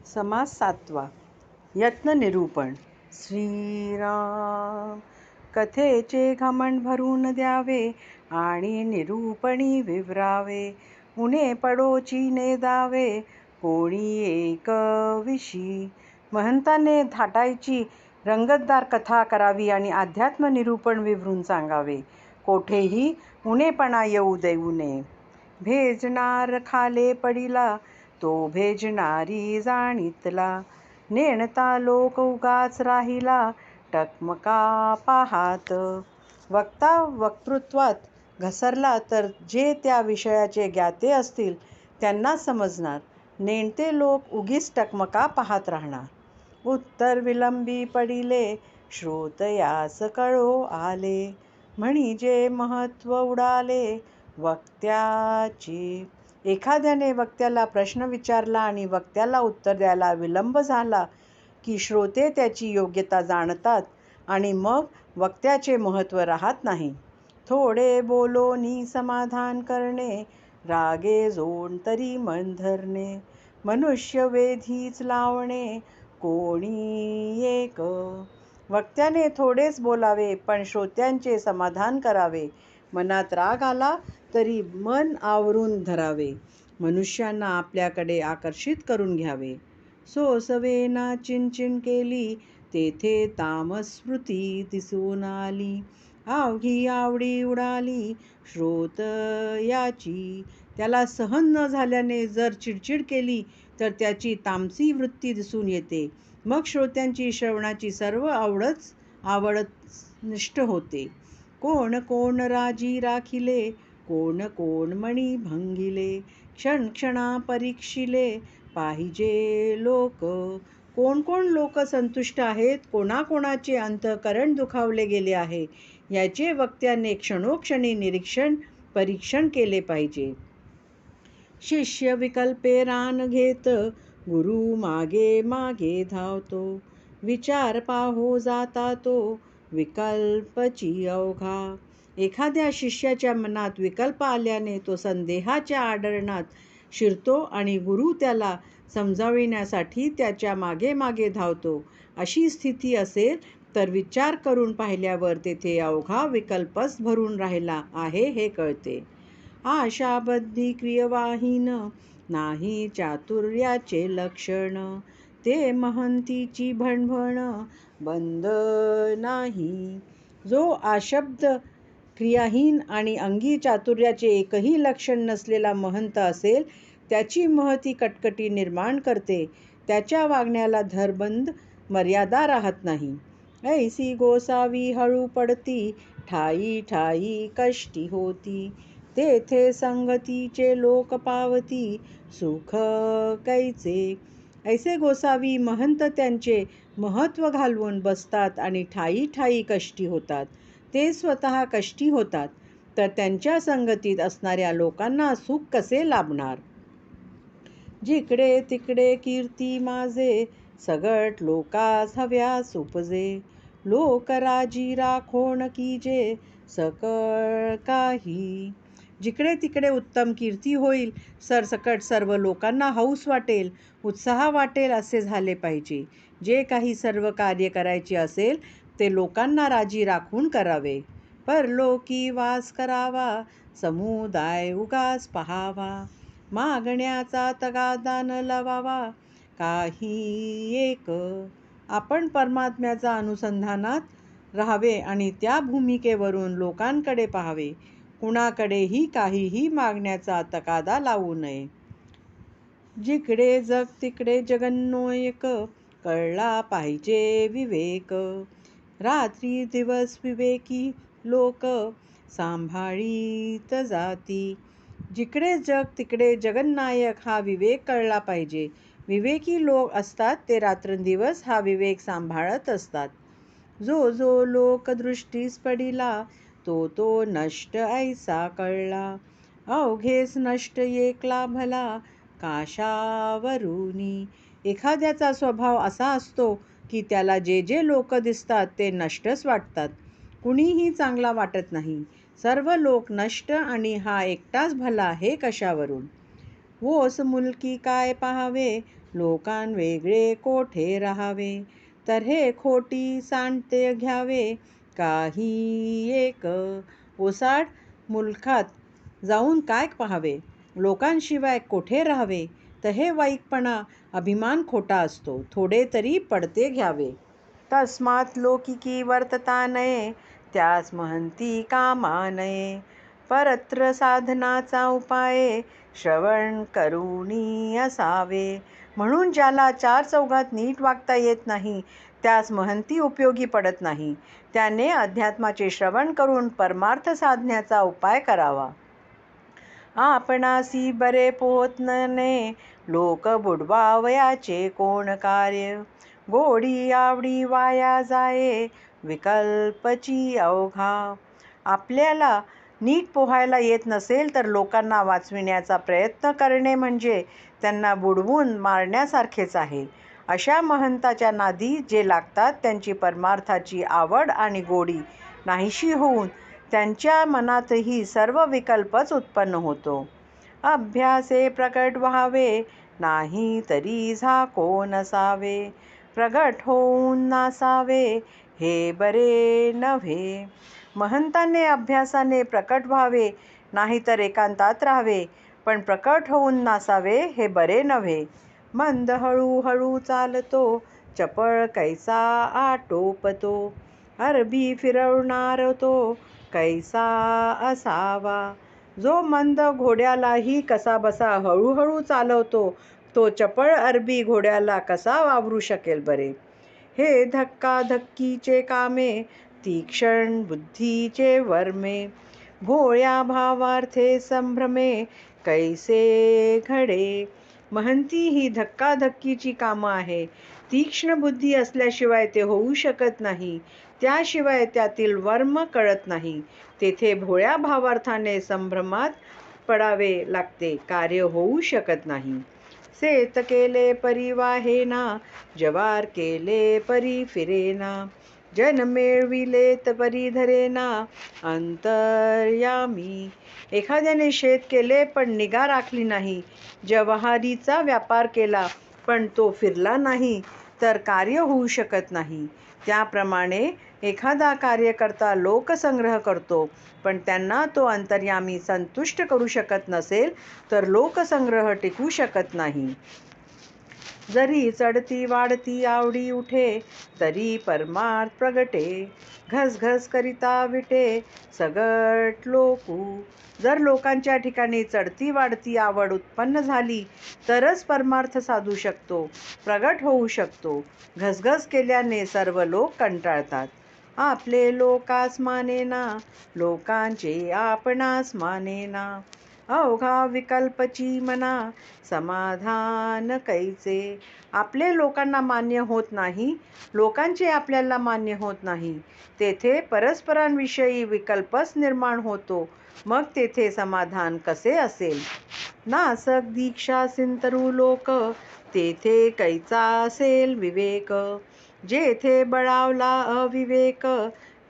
समास 7वा. यत्न निरूपण. श्रीराम. कथेचे घमंड भरून द्यावे आणि निरूपणी विवरावे. उणे पडोची नेदावे कोणी एक विशी. महंताने थाटायची रंगतदार कथा करावी आणि अध्यात्म निरूपण विवरून सांगावे. कोठेही उणेपणा येऊ देऊ नये. भेजणार खाले पडिला तो भेजणारी जाणीतला. नेणता लोक उगाच राहिला टकमका पाहात. वक्ता वक्तृत्वात घसरला तर जे त्या विषयाचे ज्ञाते असतील त्यांनाच समजणार. नेणते लोक उगीच टकमका पाहत राहणार. उत्तर विलंबी पडिले श्रोतयास कळो आले. म्हणजे महत्व उडाले वक्त्याचे. एखाद्याने वक्त्याला प्रश्न विचारला आणि वक्त्याला उत्तर द्यायला विलंब झाला की श्रोते त्याची योग्यता जाणतात आणि मग वक्त्याचे महत्त्व राहत नाही. थोडे बोलोनी समाधान करणे रागे जोड तरी मन धरणे. मनुष्य वेधीच लावणे कोणी एक. वक्त्याने थोडेच बोलावे पण श्रोत्यांचे समाधान करावे. मनात राग आला तरी मन आवरून धरावे. मनुष्यांना आपल्याकडे आकर्षित करून घ्यावे. सोसवेना चिणचिण केली तेथे तामस्मृती दिसून आली. अवघी आवडी उडाली श्रोत याची. त्याला सहन न झाल्याने जर चिडचिड केली तर त्याची तामसी वृत्ती दिसून येते. मग श्रोत्यांची श्रवणाची सर्व आवडच नष्ट होते. कोण कोण राजी राखिले कोण कोण मणी भंगिले. क्षणक्षणा परीक्षिले पाहिजे लोक. कोण कोण लोक संतुष्ट आहेत, कोणाकोणाचे अंतःकरण दुखावले गेले आहे याचे वक्त्याने क्षणोक्षणी परीक्षण केले पाहिजे. शिष्य विकल्पे रान घेत गुरु मागे मागे धावतो. विचार पाहो जाता तो विकल्पची अवघा. एखाद्या शिष्याच्या मनात विकल्प आल्याने तो संदेहाच्या आडरणात शिरतो आणि गुरु त्याला समजाविण्यासाठी त्याच्या मागे मागे धावतो. अशी स्थिती असेल तर विचार करून पाहिल्यावर तेथे अवघा विकल्पच भरून राहिला आहे हे कळते. आशाबद्धी क्रियवाहीन नाही चातुर्याचे लक्षण. ते महंतीची भणभण बंद नाही. जो आशब्द क्रियाहीन आणि अंगी चातुर्याचे एकही लक्षण नसलेला महंत असेल त्याची महती कटकटी निर्माण करते. त्याच्या वागण्याला धरबंद मर्यादा राहत नाही. ऐसी गोसावी हळू पडती ठाई ठाई कष्टी होती. तेथे संगतीचे लोक पावती सुख कैचे. ऐसे गोसावी महंत त्यांचे महत्त्व घालवून बसतात आणि ठाई ठाई कष्टी होतात. ते स्वतः कष्टी होतात तर त्यांच्या संगतीत असणाऱ्या लोकांना सुख कसे लाभणार. जिकडे तिकडे कीर्ती माजे सगट लोकास हव्यास उपजे. लोक राजी राखोण कीजे सकळ काही. जिकडे तिकडे उत्तम कीर्ती होईल, सरसकट सर्व लोकांना हौस वाटेल, उत्साह वाटेल असे झाले पाहिजे. जे काही सर्व कार्य करायचे असेल ते लोकांना राजी राखून करावे. परलोकी वास करावा समुदाय उगाच पहावा. मागण्याचा तगादा न लावावा काही एक. आपण परमात्म्याचा अनुसंधानात राहावे आणि त्या भूमिकेवरून लोकांकडे पाहावे. कुणाकडेही काहीही मागण्याचा तगादा लावू नये. जिकडे जग तिकडे जगन्नोयक कळला पाहिजे विवेक. रात्री दिवस विवेकी लोक सांभाळीत जाती. जिकडे जग तिकडे जगन्नायक हा विवेक कळला पाहिजे. विवेकी लोक असतात ते रात्रंदिवस हा विवेक सांभाळत असतात. जो जो लोक दृष्टीस पडिला तो तो नष्ट ऐसा कळला. अवघेच नष्ट एकला भला काशावरुनी. एखाद्याचा स्वभाव असा असतो की त्याला जे जे लोक दिसतात ते नष्टच वाटतात. कुणीही चांगला वाटत नाही. सर्व लोक नष्ट आणि हा एकटाच भला हे कशावरून. ओस मुलकी काय पाहावे लोकांवेगळे कोठे राहावे. तर हे खोटी सांडते घ्यावे, काही एक ओसाड मुलखात जाऊन काय पाहावे. लोकांशिवाय कोठे राहावे, तर हे वाईकपणा अभिमान खोटा असतो, थोडे तरी पडते घ्यावे. तस्मात् लौकिकी वर्तता नये, त्यास महंती कामा नये. परत्र साधनाचा उपाय, श्रवण करुणी असावे. म्हणून ज्याला चार चौघात नीट वागता येत नाही, त्यास महंती उपयोगी पडत नाही. त्याने अध्यात्माचे श्रवण करून परमार्थ साधण्याचा उपाय करावा. आपणासी बरे पोहत नये, लोक बुडवावयाचे कोण कार्य. गोडी आवडी वाया जाये, विकल्पची अवघा. आपल्याला नीट पोहायला येत नसेल तर लोकांना वाचविण्याचा प्रयत्न करणे म्हणजे त्यांना बुडवून मारण्यासारखेच आहे. अशा महंताच्या नादी जे लागतात त्यांची परमार्थाची आवड आणि गोडी नाहीशी होऊन त्यांच्या मनातही सर्व विकल्पच उत्पन्न होतो. अभ्यासे प्रकट व्हावे, नाही तरी झाको नसावे. प्रगट होऊन नासावे, हे बरे नव्हे. महंताने अभ्यासाने प्रकट व्हावे, नाहीतर एकांतात राहावे, पण प्रकट होऊन नासावे हे बरे नव्हे. मंद हळूहळू चालतो, चपळ कैसा आटोपतो. अरबी फिरवणार तो कैसा असावा. जो मंद घोड्यालाही कसाबसा हळूहळू चालवतो, तो चपळ अरबी घोड्याला कसा वावरू शकेल बरे. हे धक्काधक्कीचे कामे, तीक्ष्ण बुद्धीचे वर्मे. भोळ्या भावार्थे संभ्रमे, कैसे घडे. महंती ही धक्काधक्कीची कामं आहे. तीक्ष्ण बुद्धी असल्याशिवाय ते होऊ शकत नाही. त्याशिवाय त्यातील वर्म कळत नाही. तेथे भोळ्या भावार्थाने संभ्रमात पडावे लागते, कार्य होऊ शकत नाही. सेत केले परी वाहेना, जवार केले परी फिरेना. जन मिळविलेत परी धरेना, अंतर्यामी. एखाद्याने शेत केले पण निगा राखली नाही, जवारीचा व्यापार केला पण तो फिरला नाही, तर कार्य होऊ शकत नाही. त्याप्रमाणे एखादा कार्यकर्ता लोकसंग्रह करतो, पण त्यांना तो अंतर्यामी संतुष्ट करू शकत नसेल, तर लोकसंग्रह टिकू शकत नाही. जरी चढती वाढती आवडी उठे, तरी परमार्थ प्रगटे. घसघस करिता विटे, सगट लोकू. जर लोकांच्या ठिकाणी चढती वाढती आवड उत्पन्न झाली, तरच परमार्थ साधू शकतो, प्रगट होऊ शकतो. घसघस केल्याने सर्व लोक कंटाळतात. आपले लोकास मानेना, लोकांचे आपणास मानेना. अवघा विकल्पची मना, समाधान कैचे. आपले लोकांना मान्य होत नाही, लोकांचे आपल्याला मान्य होत नाही. तेथे परस्परांविषयी विकल्पच निर्माण होतो, मग तेथे समाधान कसे असेल. नासक दीक्षा सिंतरू लोक, तेथे कैचा असेल विवेक. जेथे बळावला अविवेक,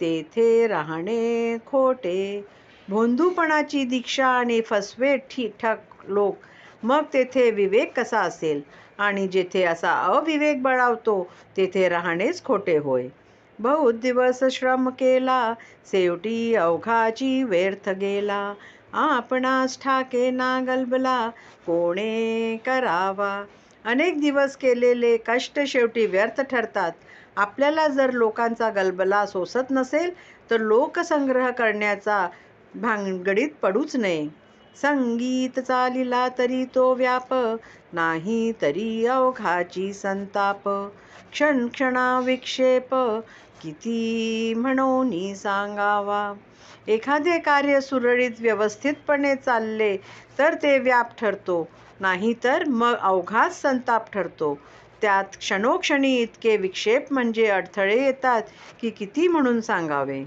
तेथे राहणे खोटे. भोंदूपणाची दीक्षा आणि फसवे ठीकठाक लोक, मग तेथे विवेक कसा असेल. आणि जेथे असा अविवेक बळावतो, तेथे राहणेच खोटे होय. बहुत दिवस श्रम केला, शेवटी अवघाची व्यर्थ गेला. आपणास ठाके ना गलबला, कोणे करावा. अनेक दिवस केलेले कष्ट शेवटी व्यर्थ ठरतात. आपल्याला जर लोकांचा गलबला सोसत नसेल, तर लोकसंग्रह करण्याचा भानगडीत पडूच नये. संगीत चालिला तरी तो व्याप, नाही तरी अवघाची संताप. क्षणक्षणा विक्षेप, किती म्हणूनी सांगावा. एखादे कार्य सुरळीत व्यवस्थितपणे चालले तर ते व्याप ठरतो, नाहीतर मग अवघाच संताप ठरतो. त्यात क्षणोक्षणी इतके विक्षेप म्हणजे अडथळे येतात की किती म्हणून सांगावे.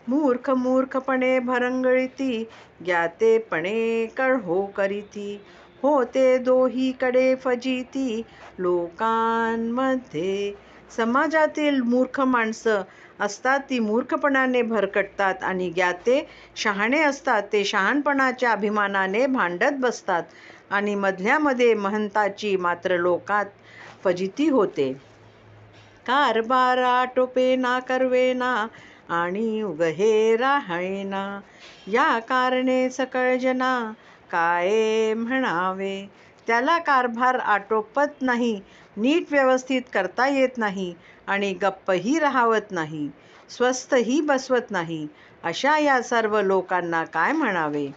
मूर्ख मूर्खपणे भरंगळीती, ज्ञातेपणे कळहो करीती. होते दोहीकडे फजिती, लोकांमध्ये. समाजातील मूर्ख माणसं असतात ती मूर्खपणाने भरकटतात, आणि ज्ञाते शहाणे असतात ते शहाणपणाच्या अभिमानाने भांडत बसतात. आणि मधल्यामध्ये महंताची मात्र लोकात फजिती होते. कारभार आटोपेना करवेना आणि उगहे राहळेना, या कारणे सकळ जना काय म्हणावे. त्याला कारभार आटोपत नाही, नीट व्यवस्थित करता येत नाही आणि गप्पही राहावत नाही, स्वस्थही बसवत नाही, अशा या सर्व लोकांना काय म्हणावे.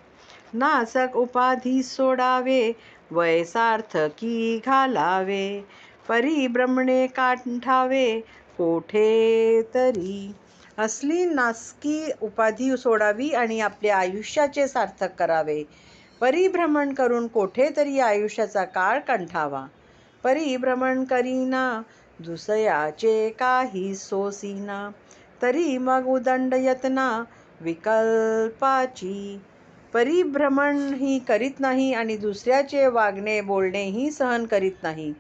नासक उपाधी सोडावे, वय सार्थकी घालावे, परिभ्रमणे कांठावे कोठे तरी. असली नासकी उपाधी सोडावी आणि आपले आयुष्याचे सार्थक करावे. परिभ्रमण करून कोठेतरी आयुष्याचा काळ कंठावा. परिभ्रमण करीना दुसयाचे काही सोसीना, तरी मग उदंड यतना विकल्पाची. परिभ्रमण ही करीत नाही आणि दुसऱ्याचे वागणे बोलणेही सहन करीत नाही,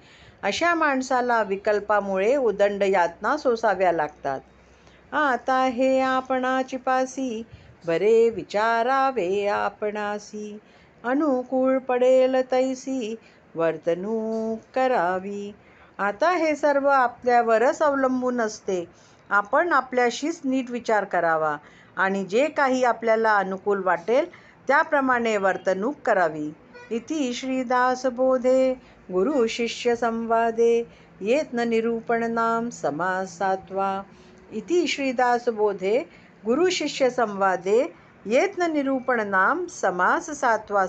अशा माणसाला विकल्पामुळे उदंड यातना सोसाव्या लागतात. आता हे आपणाची पासी, बरे विचारावे आपणासी, अनुकूळ पडेल तैसी वर्तणूक करावी. आता हे सर्व आपल्यावरच अवलंबून असते. आपण आपल्याशीच नीट विचार करावा आणि जे काही आपल्याला अनुकूल वाटेल त्याप्रमाणे वर्तणूक करावी. इति श्रीदासबोधे गुरु शिष्य संवादे येत्न निरूपण नाम समास सातवा. इति श्रीदासबोधे गुरु शिष्य संवादे येत्न निरूपण नाम समास सातवा.